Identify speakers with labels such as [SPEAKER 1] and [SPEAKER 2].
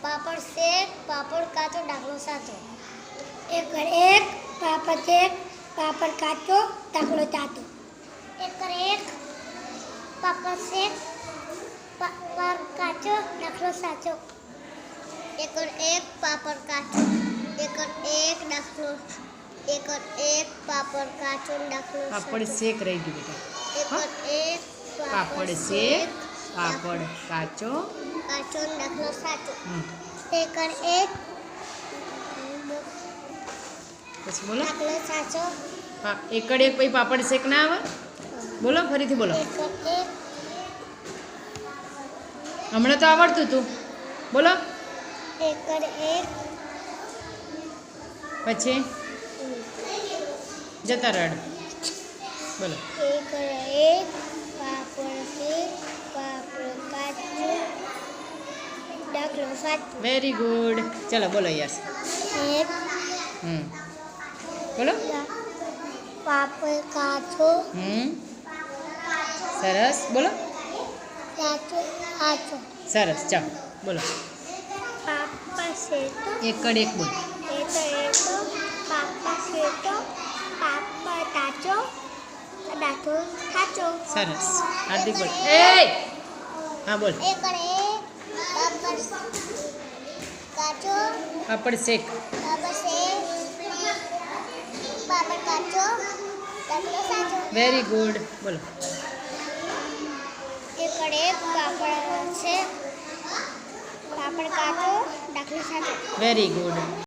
[SPEAKER 1] પાપડ શેક પાપડ કાચો દાખલો સાચો.
[SPEAKER 2] એકર એક પાપડ શેક પાપડ કાચો દાખલો સાચો.
[SPEAKER 1] એકર એક પાપડ શેક પાપડ કાચો દાખલો સાચો. એકર એક પાપડ કાચો. એકર એક દાખલો. એકર એક પાપડ કાચો દાખલો
[SPEAKER 3] પાપડ શેક રહી ગયું બેટા.
[SPEAKER 1] એકર એક
[SPEAKER 3] પાપડ શેક પાપડ કાચો
[SPEAKER 1] કાચો દાખલો સાચો.
[SPEAKER 3] હમ.
[SPEAKER 1] એકર એક
[SPEAKER 3] પછી બોલો.
[SPEAKER 1] દાખલો સાચો.
[SPEAKER 3] એકડ એક પછી પાપડ શેક ના આવે. બોલો ફરીથી બોલો.
[SPEAKER 1] એકર એક
[SPEAKER 3] હમણાં તો આવડતું હતું. બોલો
[SPEAKER 1] એકર એક
[SPEAKER 3] પછી જતા રડ. બોલો.
[SPEAKER 1] એકર એક પાપડ શેક પાપડ કાચો દાખલો સાચો.
[SPEAKER 3] Very good. ચલો બોલો યસ.
[SPEAKER 1] એક
[SPEAKER 3] બોલો.
[SPEAKER 1] પાપડ કાચો
[SPEAKER 3] સરસ. બોલો
[SPEAKER 1] કાચો કાચો.
[SPEAKER 3] સરસ. ચાલો બોલો.
[SPEAKER 1] પાપડ શેકો
[SPEAKER 3] એકડ એક બોલ.
[SPEAKER 1] એકર એક પાપડ શેકો પાપડ કાચો દાખલો સાચો.
[SPEAKER 3] સરસ. હાર્દિક બોલ. એ હા બોલ.
[SPEAKER 1] એકર એક પાપડ કાચો
[SPEAKER 3] પાપડ શેક
[SPEAKER 1] પાપડ શેક પાપડ કાચો દાખલો સાચો.
[SPEAKER 3] Very good. બોલો.
[SPEAKER 1] એકર એક પાપડ શેક પાપડ કાચો દાખલો સાચો.
[SPEAKER 3] Very good.